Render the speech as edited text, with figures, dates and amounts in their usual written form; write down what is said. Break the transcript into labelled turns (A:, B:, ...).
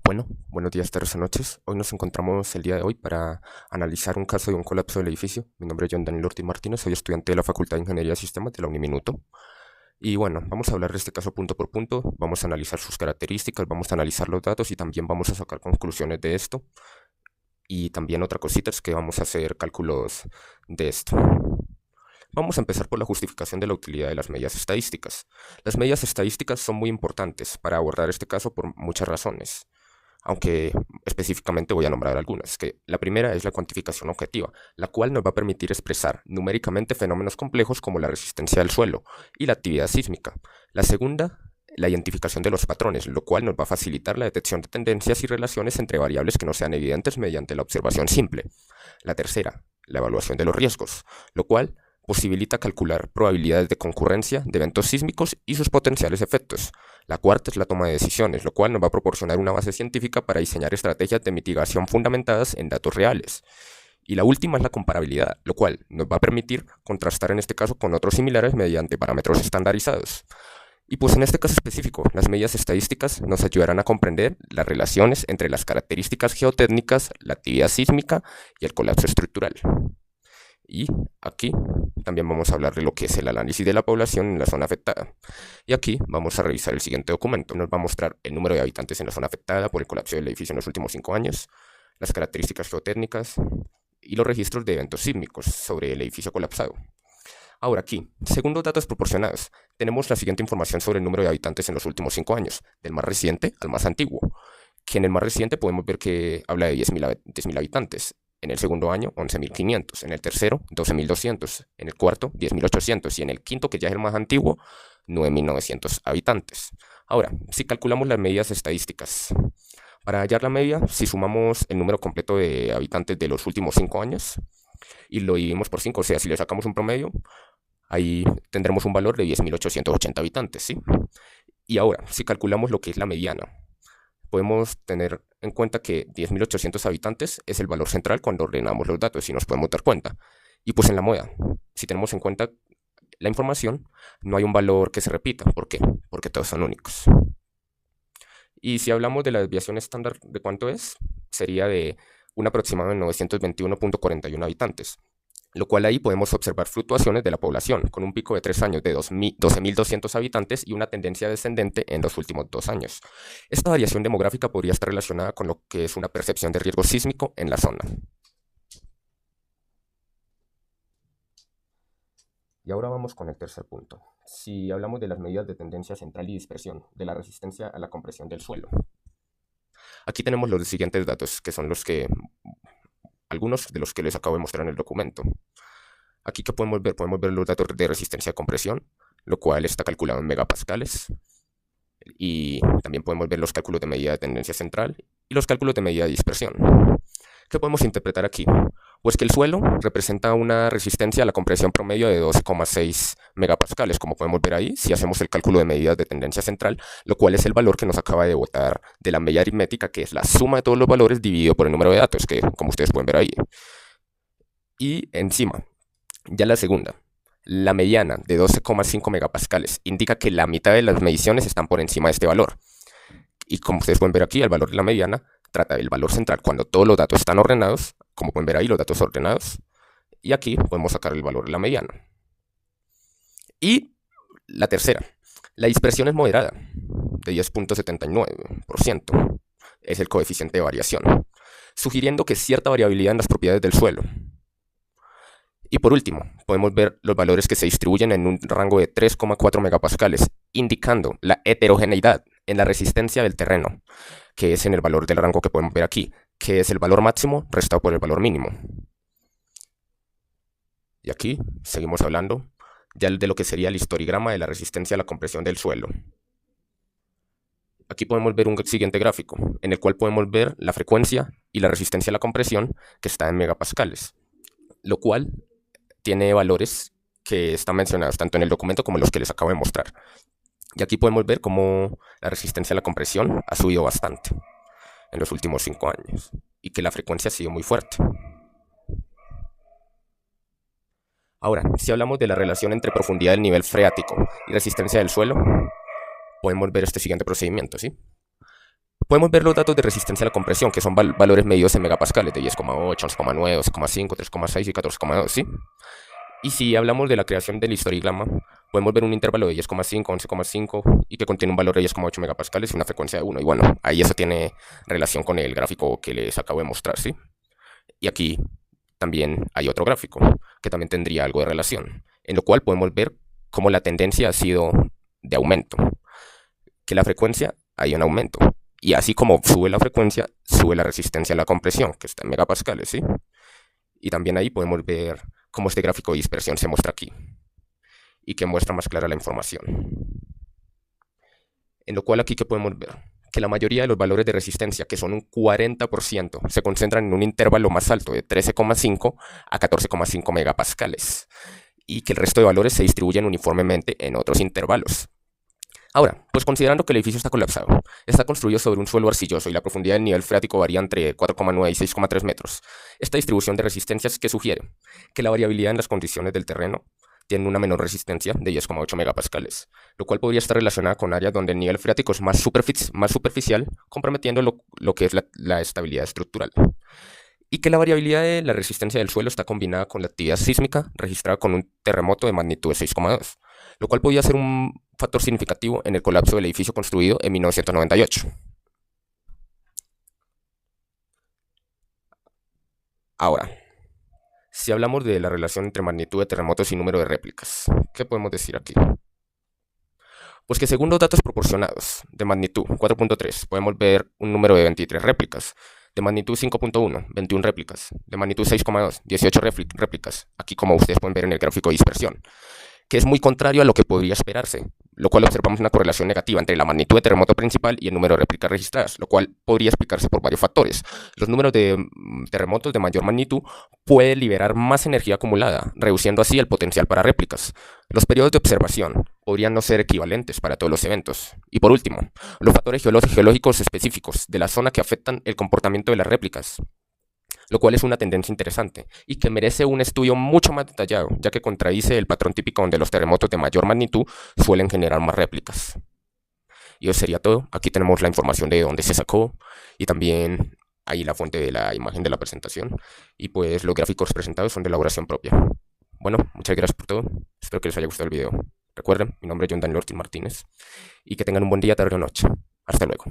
A: Bueno, buenos días, tardes o noches. Hoy nos encontramos el día de hoy para analizar un caso de un colapso del edificio. Mi nombre es John Daniel Ortiz Martínez, soy estudiante de la Facultad de Ingeniería de Sistemas de la Uniminuto. Y bueno, vamos a hablar de este caso punto por punto, vamos a analizar sus características, vamos a analizar los datos y también vamos a sacar conclusiones de esto. Y también otra cosita es que vamos a hacer cálculos de esto. Vamos a empezar por la justificación de la utilidad de las medidas estadísticas. Las medidas estadísticas son muy importantes para abordar este caso por muchas razones, aunque específicamente voy a nombrar algunas. La primera es la cuantificación objetiva, la cual nos va a permitir expresar numéricamente fenómenos complejos como la resistencia del suelo y la actividad sísmica. La segunda, la identificación de los patrones, lo cual nos va a facilitar la detección de tendencias y relaciones entre variables que no sean evidentes mediante la observación simple. La tercera, la evaluación de los riesgos, lo cual posibilita calcular probabilidades de concurrencia de eventos sísmicos y sus potenciales efectos. La cuarta es la toma de decisiones, lo cual nos va a proporcionar una base científica para diseñar estrategias de mitigación fundamentadas en datos reales. Y la última es la comparabilidad, lo cual nos va a permitir contrastar en este caso con otros similares mediante parámetros estandarizados. Y pues en este caso específico, las medidas estadísticas nos ayudarán a comprender las relaciones entre las características geotécnicas, la actividad sísmica y el colapso estructural. Y aquí también vamos a hablar de lo que es el análisis de la población en la zona afectada. Y aquí vamos a revisar el siguiente documento. Nos va a mostrar el número de habitantes en la zona afectada por el colapso del edificio en los últimos 5 años, las características geotécnicas y los registros de eventos sísmicos sobre el edificio colapsado. Ahora aquí, según los datos proporcionados, tenemos la siguiente información sobre el número de habitantes en los últimos 5 años, del más reciente al más antiguo, que en el más reciente podemos ver que habla de 10.000 habitantes. En el segundo año, 11.500. En el tercero, 12.200. En el cuarto, 10.800. Y en el quinto, que ya es el más antiguo, 9.900 habitantes. Ahora, si calculamos las medidas estadísticas, para hallar la media, si sumamos el número completo de habitantes de los últimos 5 años y lo dividimos por 5, o sea, si le sacamos un promedio, ahí tendremos un valor de 10.880 habitantes, ¿sí? Y ahora, si calculamos lo que es la mediana, podemos tener en cuenta que 10.800 habitantes es el valor central cuando ordenamos los datos y nos podemos dar cuenta. Y pues en la moda, si tenemos en cuenta la información, no hay un valor que se repita. ¿Por qué? Porque todos son únicos. Y si hablamos de la desviación estándar, ¿de cuánto es? Sería de un aproximado de 921.41 habitantes, lo cual ahí podemos observar fluctuaciones de la población, con un pico de 3 años de 12.200 habitantes y una tendencia descendente en los últimos 2 años. Esta variación demográfica podría estar relacionada con lo que es una percepción de riesgo sísmico en la zona. Y ahora vamos con el tercer punto. Si hablamos de las medidas de tendencia central y dispersión, de la resistencia a la compresión del suelo. Aquí tenemos los siguientes datos, que son algunos de los que les acabo de mostrar en el documento. Aquí que podemos ver los datos de resistencia a compresión, lo cual está calculado en megapascales. Y también podemos ver los cálculos de medida de tendencia central y los cálculos de medida de dispersión. ¿Qué podemos interpretar aquí? Pues que el suelo representa una resistencia a la compresión promedio de 12,6 megapascales, como podemos ver ahí, si hacemos el cálculo de medidas de tendencia central, lo cual es el valor que nos acaba de botar de la media aritmética, que es la suma de todos los valores dividido por el número de datos, que como ustedes pueden ver ahí. Y encima, ya la segunda, la mediana de 12,5 megapascales, indica que la mitad de las mediciones están por encima de este valor. Y como ustedes pueden ver aquí, el valor de la mediana trata del valor central cuando todos los datos están ordenados, como pueden ver ahí, los datos ordenados, y aquí podemos sacar el valor de la mediana. Y la tercera, la dispersión es moderada, de 10.79%, es el coeficiente de variación, sugiriendo que cierta variabilidad en las propiedades del suelo. Y por último, podemos ver los valores que se distribuyen en un rango de 3,4 megapascales, indicando la heterogeneidad en la resistencia del terreno, que es en el valor del rango que podemos ver aquí, que es el valor máximo restado por el valor mínimo. Y aquí seguimos hablando ya de lo que sería el histograma de la resistencia a la compresión del suelo. Aquí podemos ver un siguiente gráfico, en el cual podemos ver la frecuencia y la resistencia a la compresión, que está en megapascales, lo cual tiene valores que están mencionados tanto en el documento como en los que les acabo de mostrar. Y aquí podemos ver cómo la resistencia a la compresión ha subido bastante en los últimos 5 años y que la frecuencia ha sido muy fuerte. Ahora, si hablamos de la relación entre profundidad del nivel freático y resistencia del suelo, podemos ver este siguiente procedimiento, ¿sí? Podemos ver los datos de resistencia a la compresión, que son valores medidos en megapascales de 10,8, 11,9, 12,5, 3,6 y 14,2, ¿sí? Y si hablamos de la creación del histograma, podemos ver un intervalo de 10,5, 11,5 y que contiene un valor de 10,8 megapascales y una frecuencia de 1. Y bueno, ahí eso tiene relación con el gráfico que les acabo de mostrar, ¿sí? Y aquí también hay otro gráfico que también tendría algo de relación, en lo cual podemos ver cómo la tendencia ha sido de aumento, que la frecuencia hay un aumento. Y así como sube la frecuencia, sube la resistencia a la compresión, que está en megapascales, ¿sí? Y también ahí podemos ver cómo este gráfico de dispersión se muestra aquí y que muestra más clara la información. En lo cual aquí que podemos ver que la mayoría de los valores de resistencia, que son un 40%, se concentran en un intervalo más alto de 13,5 a 14,5 megapascales y que el resto de valores se distribuyen uniformemente en otros intervalos. Ahora, pues considerando que el edificio está colapsado, está construido sobre un suelo arcilloso y la profundidad del nivel freático varía entre 4,9 y 6,3 metros, esta distribución de resistencias que sugiere que la variabilidad en las condiciones del terreno tiene una menor resistencia de 10,8 megapascales, lo cual podría estar relacionada con áreas donde el nivel freático es más superficial, comprometiendo lo que es la estabilidad estructural. Y que la variabilidad de la resistencia del suelo está combinada con la actividad sísmica registrada con un terremoto de magnitud de 6,2, lo cual podía ser un factor significativo en el colapso del edificio construido en 1998. Ahora, si hablamos de la relación entre magnitud de terremotos y número de réplicas, ¿qué podemos decir aquí? Pues que según los datos proporcionados de magnitud 4.3 podemos ver un número de 23 réplicas, de magnitud 5.1, 21 réplicas, de magnitud 6,2, 18 réplicas, aquí como ustedes pueden ver en el gráfico de dispersión, que es muy contrario a lo que podría esperarse, lo cual observamos una correlación negativa entre la magnitud de terremoto principal y el número de réplicas registradas, lo cual podría explicarse por varios factores. Los números de terremotos de mayor magnitud pueden liberar más energía acumulada, reduciendo así el potencial para réplicas. Los periodos de observación podrían no ser equivalentes para todos los eventos. Y por último, los factores geológicos específicos de la zona que afectan el comportamiento de las réplicas, lo cual es una tendencia interesante y que merece un estudio mucho más detallado, ya que contradice el patrón típico donde los terremotos de mayor magnitud suelen generar más réplicas. Y eso sería todo. Aquí tenemos la información de dónde se sacó y también ahí la fuente de la imagen de la presentación. Y pues los gráficos presentados son de elaboración propia. Bueno, muchas gracias por todo. Espero que les haya gustado el video. Recuerden, mi nombre es John Daniel Ortiz Martínez y que tengan un buen día, tarde o noche. Hasta luego.